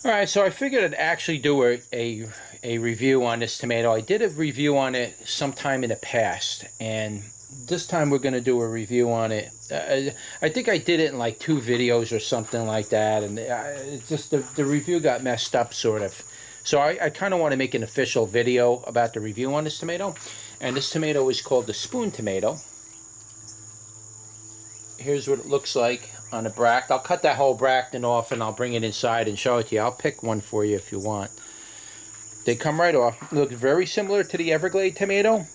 Alright, so I figured I'd actually do a review on this tomato. I did a review on it sometime in the past, and this time we're going to do a review on it. I think I did it in like 2 videos or something like that, and it's just the review got messed up, sort of. So I kind of want to make an official video about the review on this tomato. And this tomato is called the spoon tomato. Here's what it looks like on the bract. I'll cut that whole bracting off and I'll bring it inside and show it to you. I'll pick one for you if you want. They come right off. Look very similar to the Everglade tomato,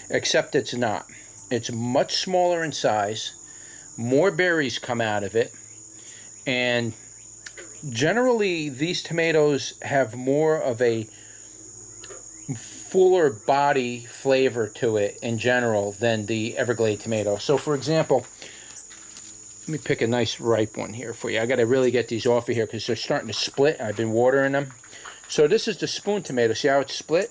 except it's not. It's much smaller in size. More berries come out of it. And generally these tomatoes have more of a fuller body flavor to it in general than the Everglade tomato. So for example, let me pick a nice ripe one here for you. I got to really get these off of here because they're starting to split. I've been watering them. So this is the spoon tomato. See how it's split?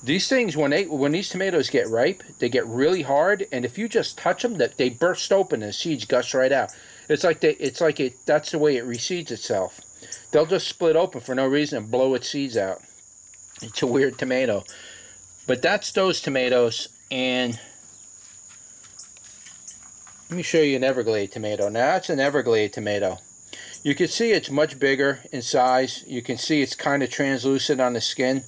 These things, when these tomatoes get ripe, they get really hard, and if you just touch them, they burst open and the seeds gush right out. That's the way it reseeds itself. They'll just split open for no reason and blow its seeds out. It's a weird tomato. But that's those tomatoes, and let me show you an Everglade tomato. Now that's an Everglade tomato. You can see it's much bigger in size. You can see it's kind of translucent on the skin.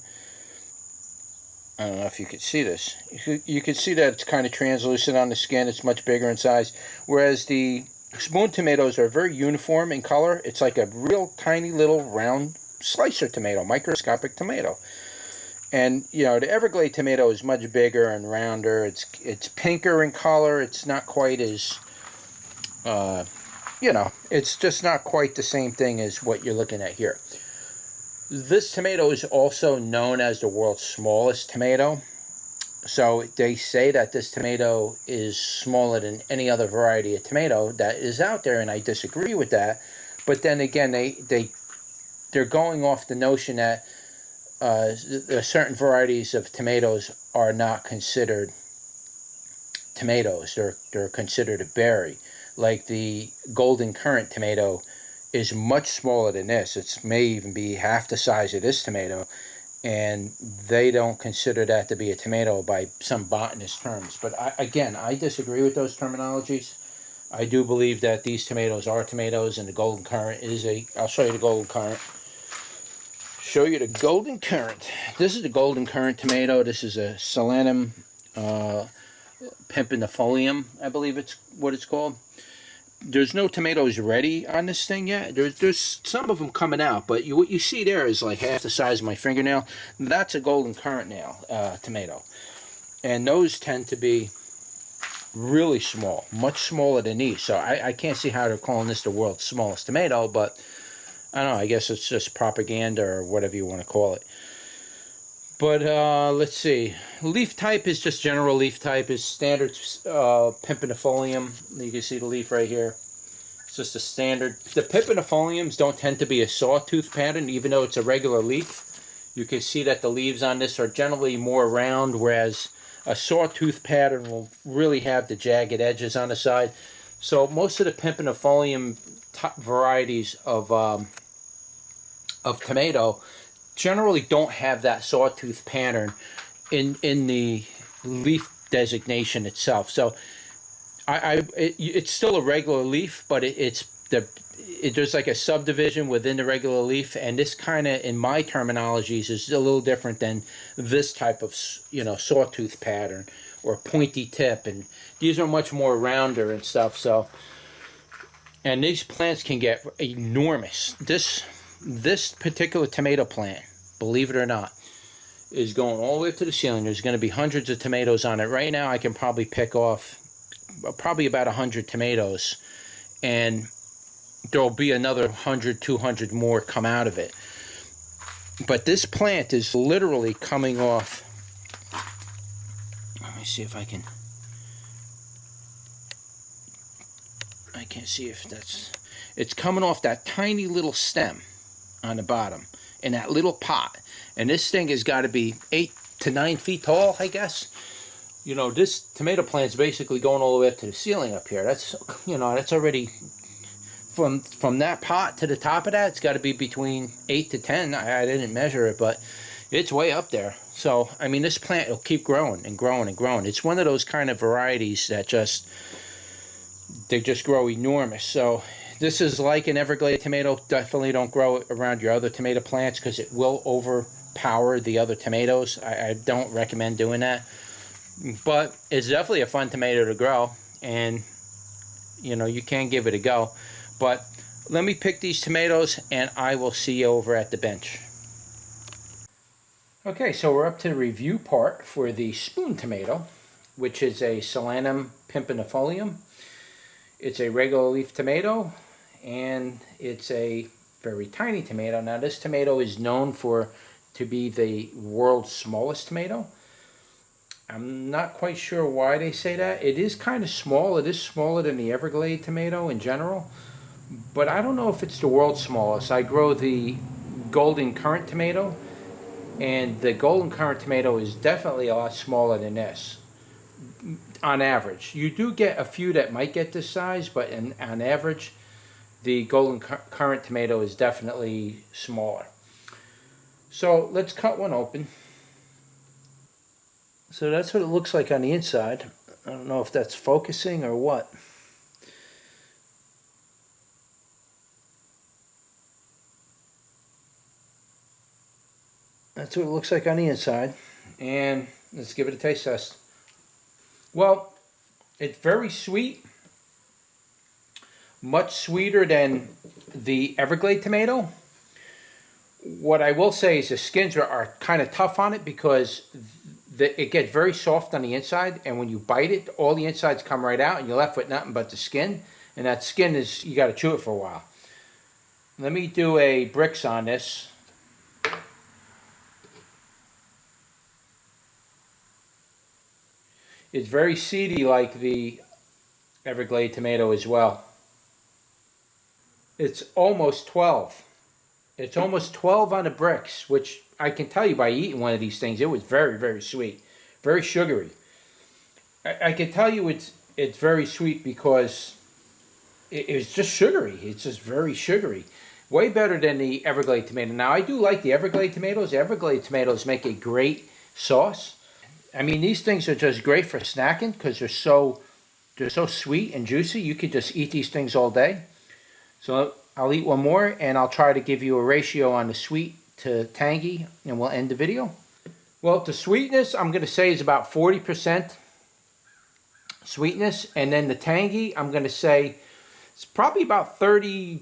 I don't know if you can see this. You can see that it's kind of translucent on the skin. It's much bigger in size. Whereas the spoon tomatoes are very uniform in color. It's like a real tiny little round slicer tomato, microscopic tomato. And you know, the Everglade tomato is much bigger and rounder. It's pinker in color. It's not quite as you know, it's just not quite the same thing as what you're looking at here. This tomato is also known as the world's smallest tomato. So they say that this tomato is smaller than any other variety of tomato that is out there, and I disagree with that. But then again, they're going off the notion that certain varieties of tomatoes are not considered tomatoes. They're considered a berry. Like the golden currant tomato is much smaller than this. It may even be half the size of this tomato, and they don't consider that to be a tomato by some botanist terms. But I disagree with those terminologies. I do believe that these tomatoes are tomatoes, and the golden currant is I'll show you the golden currant. Show you the golden currant. This is the golden currant tomato. This is a Solanum pimpinellifolium, I believe it's what it's called. There's no tomatoes ready on this thing yet. There's some of them coming out, but what you see there is like half the size of my fingernail. That's a golden currant tomato. And those tend to be really small, much smaller than these. So I can't see how they're calling this the world's smallest tomato, but I don't know, I guess it's just propaganda or whatever you want to call it. But let's see. Leaf type is just general leaf type. Is standard pimpinellifolium. You can see the leaf right here. It's just a standard. The pimpinellifoliums don't tend to be a sawtooth pattern, even though it's a regular leaf. You can see that the leaves on this are generally more round, whereas a sawtooth pattern will really have the jagged edges on the side. So most of the pimpinellifolium varieties of tomato generally don't have that sawtooth pattern in the leaf designation itself. So it's still a regular leaf, but there's like a subdivision within the regular leaf, and this kind of, in my terminologies, is a little different than this type of, you know, sawtooth pattern or pointy tip, and these are much more rounder and stuff. So, and these plants can get enormous. This particular tomato plant, believe it or not, is going all the way up to the ceiling. There's going to be hundreds of tomatoes on it. Right now I can probably pick off probably about 100 tomatoes, and there'll be another 100, 200 more come out of it. But this plant is literally coming off. Let me see if I can't see if that's, it's coming off that tiny little stem on the bottom in that little pot, and this thing has got to be 8 to 9 feet tall, I guess. You know, this tomato plant's basically going all the way up to the ceiling up here. That's, you know, that's already from that pot to the top of that, it's got to be between 8 to 10. I didn't measure it, but it's way up there. So, I mean, this plant will keep growing and growing and growing. It's one of those kind of varieties that they just grow enormous. So this is like an Everglade tomato. Definitely don't grow it around your other tomato plants because it will overpower the other tomatoes. I don't recommend doing that. But it's definitely a fun tomato to grow, and you know, you can give it a go. But let me pick these tomatoes and I will see you over at the bench. Okay, so we're up to the review part for the spoon tomato, which is a Solanum pimpinellifolium. It's a regular leaf tomato, and it's a very tiny tomato. Now this tomato is known to be the world's smallest tomato. I'm not quite sure why they say that. It is kind of small. It is smaller than the Everglade tomato in general, but I don't know if it's the world's smallest. I grow the golden currant tomato, and the golden currant tomato is definitely a lot smaller than this on average. You do get a few that might get this size, but on average, the golden currant tomato is definitely smaller. So let's cut one open. So that's what it looks like on the inside. I don't know if that's focusing or what. That's what it looks like on the inside. And let's give it a taste test. Well, it's very sweet. Much sweeter than the Everglade tomato. What I will say is the skins are kind of tough on it because it gets very soft on the inside, and when you bite it, all the insides come right out, and you're left with nothing but the skin. And that skin is, you got to chew it for a while. Let me do a bricks on this. It's very seedy like the Everglade tomato as well. It's almost 12. It's almost 12 on the bricks, which I can tell you by eating one of these things, it was very, very sweet. Very sugary. I can tell you it's very sweet because it's just sugary. It's just very sugary. Way better than the Everglade tomato. Now, I do like the Everglade tomatoes. The Everglade tomatoes make a great sauce. I mean, these things are just great for snacking because they're so sweet and juicy. You could just eat these things all day. So I'll eat one more, and I'll try to give you a ratio on the sweet to tangy, and we'll end the video. Well, the sweetness, I'm going to say, is about 40% sweetness, and then the tangy, I'm going to say, it's probably about 32,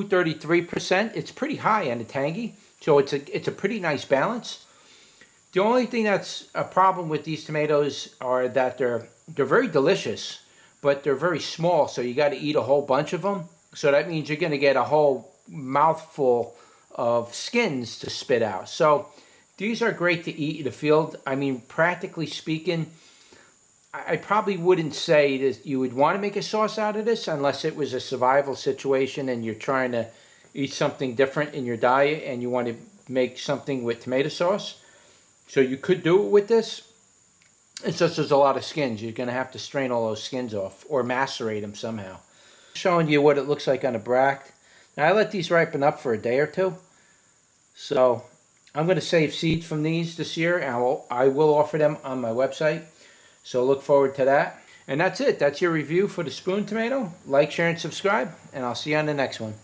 33%. It's pretty high on the tangy, so it's a pretty nice balance. The only thing that's a problem with these tomatoes are that they're very delicious, but they're very small, so you got to eat a whole bunch of them. So that means you're going to get a whole mouthful of skins to spit out. So these are great to eat in the field. I mean, practically speaking, I probably wouldn't say that you would want to make a sauce out of this unless it was a survival situation and you're trying to eat something different in your diet and you want to make something with tomato sauce. So you could do it with this. It's just there's a lot of skins. You're going to have to strain all those skins off or macerate them somehow. Showing you what it looks like on the bract. Now, I let these ripen up for a day or two. So I'm going to save seeds from these this year, and I will offer them on my website. So look forward to that. And that's it. That's your review for the spoon tomato. Like, share, and subscribe, and I'll see you on the next one.